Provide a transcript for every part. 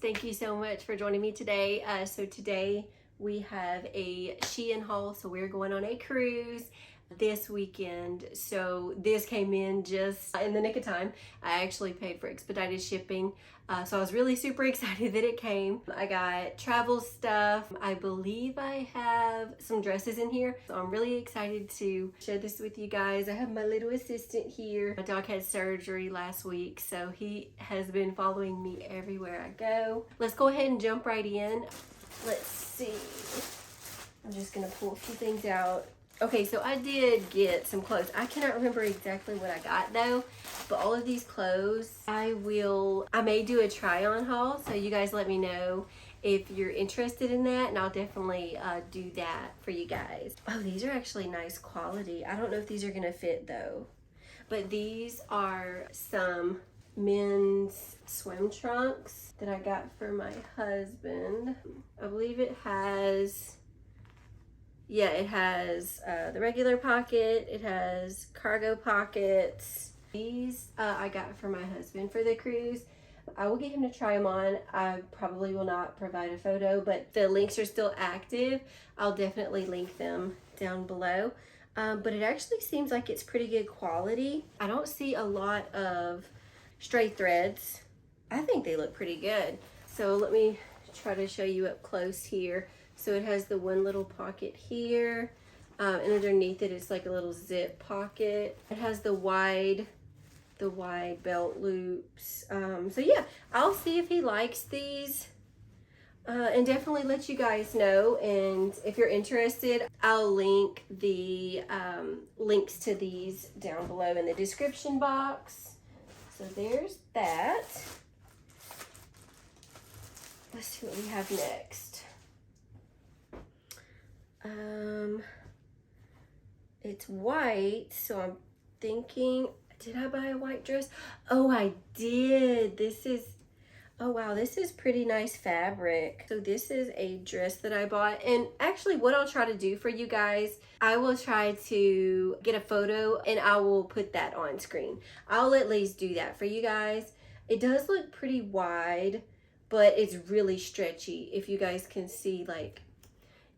Thank you so much for joining me today. So today we have a Shein haul. So we're going on a cruise this weekend. So this came in just in the nick of time. I actually paid for expedited shipping. So I was really super excited that it came. I got travel stuff. I believe I have some dresses in here. So I'm really excited to share this with you guys. I have my little assistant here. My dog had surgery last week, so he has been following me everywhere I go. Let's go ahead and jump right in. Let's see. I'm just gonna pull a few things out. Okay, so I did get some clothes. I cannot remember exactly what I got though, but all of these clothes, I may do a try on haul, so you guys let me know if you're interested in that, and I'll definitely do that for you guys. Oh, these are actually nice quality. I don't know if these are gonna fit though, but these are some men's swim trunks that I got for my husband. I believe it has, yeah, it has the regular pocket, it has cargo pockets. These I got for my husband for the cruise. I will get him to try them on. I probably will not provide a photo, but the links are still active. I'll definitely link them down below. But it actually seems like it's pretty good quality. I don't see a lot of stray threads. I think they look pretty good. So let me try to show you up close here. So it has the one little pocket here, and underneath it it's like a little zip pocket. It has the wide belt loops. So yeah, I'll see if he likes these, and definitely let you guys know. And if you're interested, I'll link the links to these down below in the description box. So there's that. Let's see what we have next. It's white, so I'm thinking, did I buy a white dress? Oh, I did. Oh wow, this is pretty nice fabric. So this is a dress that I bought, and actually what I'll try to do for you guys, I will try to get a photo and I will put that on screen. I'll at least do that for you guys. It does look pretty wide, but it's really stretchy. If you guys can see, like,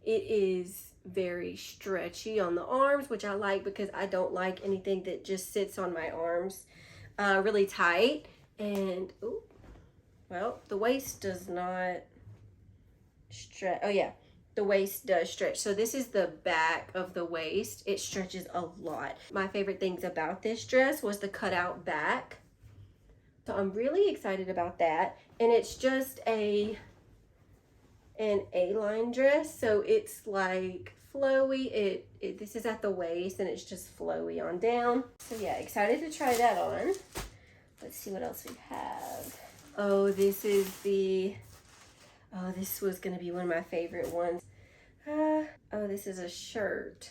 it is very stretchy on the arms, which I like because I don't like anything that just sits on my arms really tight. And ooh, well, the waist does not stretch. Oh yeah, the waist does stretch. So this is the back of the waist. It stretches a lot. My favorite things about this dress was the cutout back. So I'm really excited about that. And it's just an A-line dress, so it's like flowy. This is at the waist and it's just flowy on down. So yeah, excited to try that on. Let's see what else we have. Oh, this was gonna be one of my favorite ones. Oh, this is a shirt.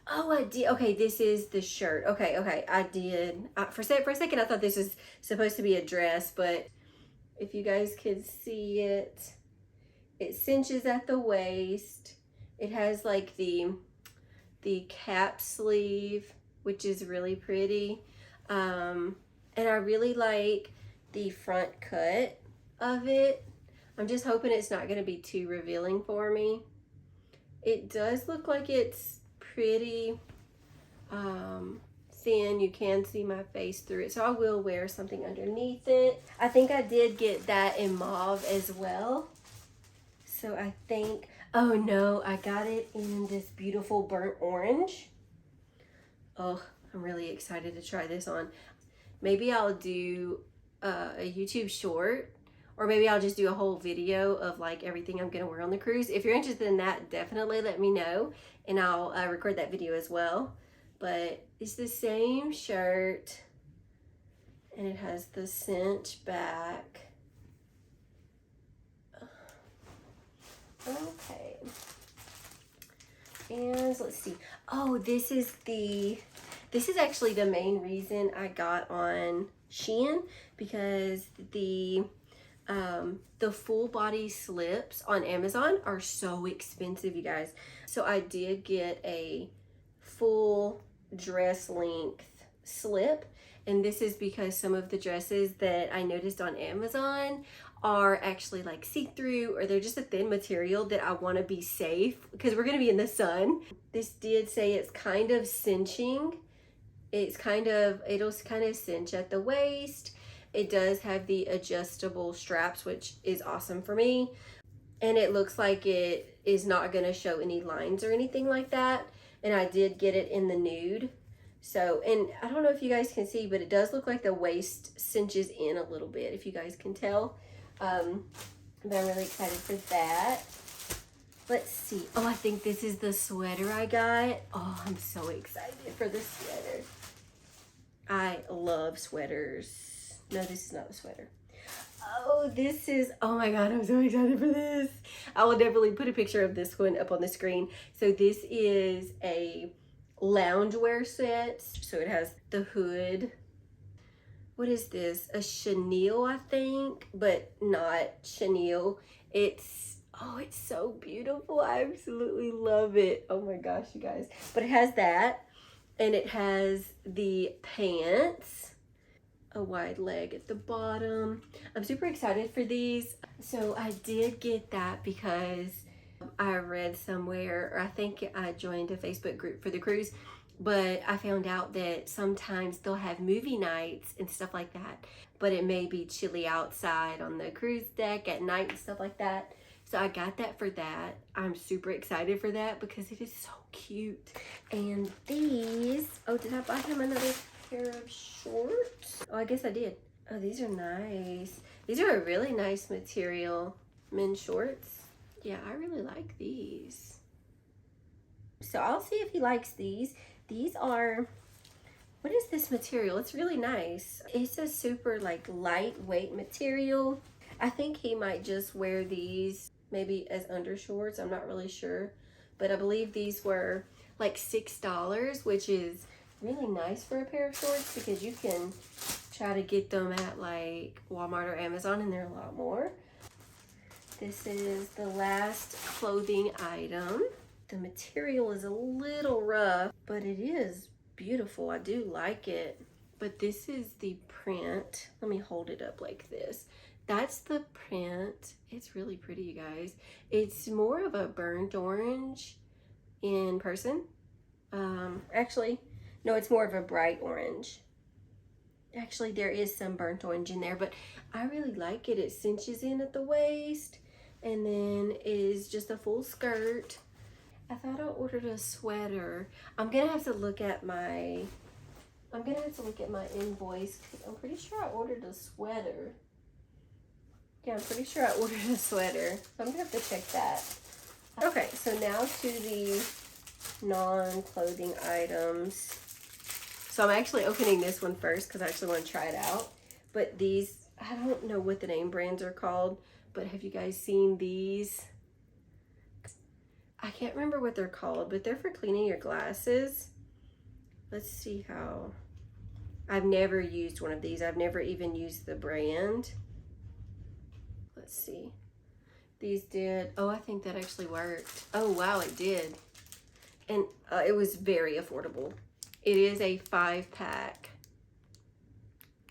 Oh, I did. Okay, this is the shirt. Okay, I did. For a second, I thought this was supposed to be a dress, but if you guys could see it, it cinches at the waist. It has like the cap sleeve, which is really pretty. And I really like the front cut of it. I'm just hoping it's not gonna be too revealing for me. It does look like it's pretty thin. You can see my face through it, so I will wear something underneath it. I think I did get that in mauve as well. So I think, oh no, I got it in this beautiful burnt orange. Oh, I'm really excited to try this on. Maybe I'll do a YouTube short, or maybe I'll just do a whole video of like everything I'm gonna wear on the cruise. If you're interested in that, definitely let me know, and I'll record that video as well. But it's the same shirt, and it has the cinch back. Okay, and let's see. Oh, this is actually the main reason I got on Shein, because the full body slips on Amazon are so expensive, you guys. So I did get a full dress length slip, and this is because some of the dresses that I noticed on Amazon are actually like see-through, or they're just a thin material that I want to be safe because we're going to be in the sun. This did say it's kind of cinching. It'll kind of cinch at the waist. It does have the adjustable straps, which is awesome for me. And it looks like it is not going to show any lines or anything like that. And I did get it in the nude. So, and I don't know if you guys can see, but it does look like the waist cinches in a little bit, if you guys can tell. But I'm really excited for that. Let's see. Oh, I think this is the sweater I got. Oh, I'm so excited for the sweater. I love sweaters. No, this is not a sweater. Oh, this is, oh my God, I'm so excited for this. I will definitely put a picture of this one up on the screen. So this is a loungewear set. So it has the hood. What is this? A chenille, I think, but not chenille. Oh, it's so beautiful. I absolutely love it. Oh my gosh, you guys. But it has that, and it has the pants, a wide leg at the bottom. I'm super excited for these. So I did get that because I read somewhere, or I think I joined a Facebook group for the cruise, but I found out that sometimes they'll have movie nights and stuff like that, but it may be chilly outside on the cruise deck at night and stuff like that. So I got that for that. I'm super excited for that because it is so cute. And these, oh, did I buy him another pair of shorts? Oh, I guess I did. Oh, these are nice. These are a really nice material. Men's shorts. Yeah, I really like these. So I'll see if he likes these. These are, what is this material? It's really nice. It's a super like lightweight material. I think he might just wear these maybe as undershorts. I'm not really sure. But I believe these were like $6, which is really nice for a pair of shorts because you can try to get them at like Walmart or Amazon and they're a lot more. This is the last clothing item. The material is a little rough, but it is beautiful. I do like it. But this is the print. Let me hold it up like this. That's the print. It's really pretty, you guys. It's more of a burnt orange in person. Actually, no, it's more of a bright orange. Actually, there is some burnt orange in there, but I really like it. It cinches in at the waist and then is just a full skirt. I thought I ordered a sweater. I'm gonna have to look at my invoice because I'm pretty sure I ordered a sweater. Yeah, I'm pretty sure I ordered a sweater. So I'm gonna have to check that. Okay, so now to the non-clothing items. So I'm actually opening this one first because I actually want to try it out. But these, I don't know what the name brands are called, but have you guys seen these? I can't remember what they're called, but they're for cleaning your glasses. Let's see how. I've never used one of these. I've never even used the brand. Let's see. These did, oh, I think that actually worked. Oh, wow, it did. And it was very affordable. It is a 5-pack.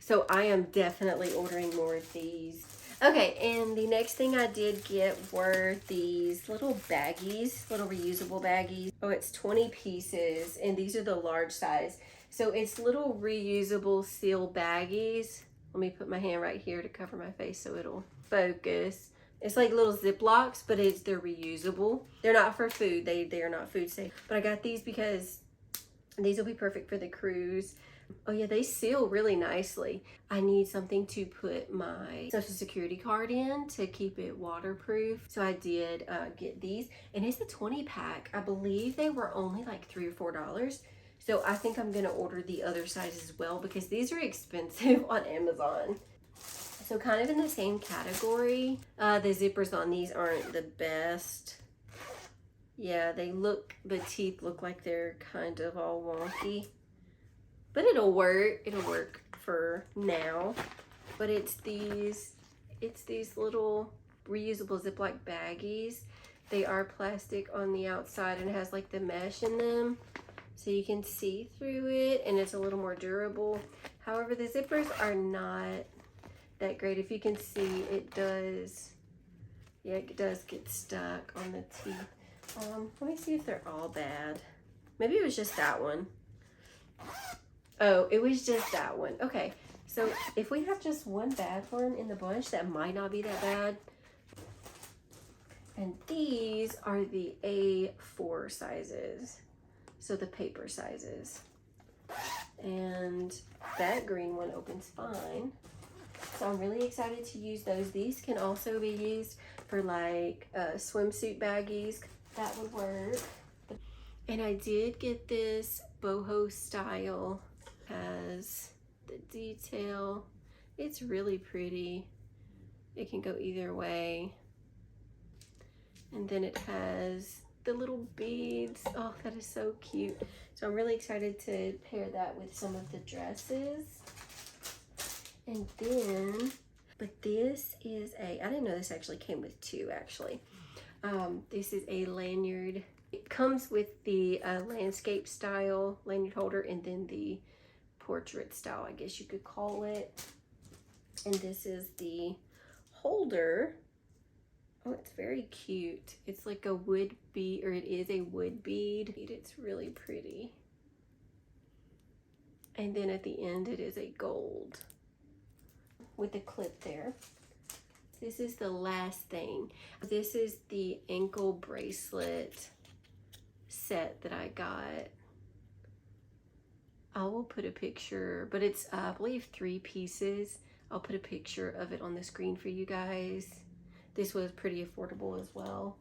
So I am definitely ordering more of these. Okay, and the next thing I did get were these little baggies, little reusable baggies. Oh, it's 20 pieces, and these are the large size. So it's little reusable seal baggies. Let me put my hand right here to cover my face so it'll focus. It's like little Ziplocs, but they're reusable. They're not for food. They are not food safe. But I got these because these will be perfect for the cruise. Oh yeah, they seal really nicely. I need something to put my social security card in to keep it waterproof. So I did get these, and it's a 20-pack. I believe they were only like $3 or $4. So I think I'm gonna order the other size as well because these are expensive on Amazon. So kind of in the same category, the zippers on these aren't the best. Yeah, the teeth look like they're kind of all wonky. But it'll work for now. But it's these little reusable Ziploc baggies. They are plastic on the outside and it has like the mesh in them. So you can see through it and it's a little more durable. However, the zippers are not, that great. If you can see, it does, yeah, it does get stuck on the teeth. Let me see if they're all bad. Maybe it was just that one. Oh, it was just that one. Okay, so if we have just one bad one in the bunch, that might not be that bad. And these are the A4 sizes, so the paper sizes. And that green one opens fine. So I'm really excited to use those. These can also be used for like swimsuit baggies. That would work. And I did get this boho style. Has the detail. It's really pretty. It can go either way. And then it has the little beads. Oh, that is so cute. So I'm really excited to pair that with some of the dresses. And then, but this is I didn't know this actually came with two actually. This is a lanyard. It comes with the landscape style lanyard holder and then the portrait style, I guess you could call it. And this is the holder. Oh, it's very cute. It's like a wood bead, or it is a wood bead. It's really pretty. And then at the end, it is a gold with a clip there. This is the last thing. This is the ankle bracelet set that I got. I will put a picture, but it's, I believe, 3 pieces. I'll put a picture of it on the screen for you guys. This was pretty affordable as well.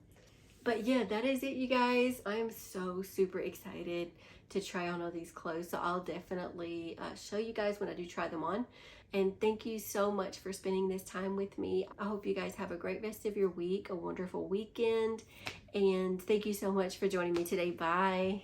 But yeah, that is it, you guys. I am so super excited to try on all these clothes. So I'll definitely show you guys when I do try them on. And thank you so much for spending this time with me. I hope you guys have a great rest of your week, a wonderful weekend. And thank you so much for joining me today. Bye.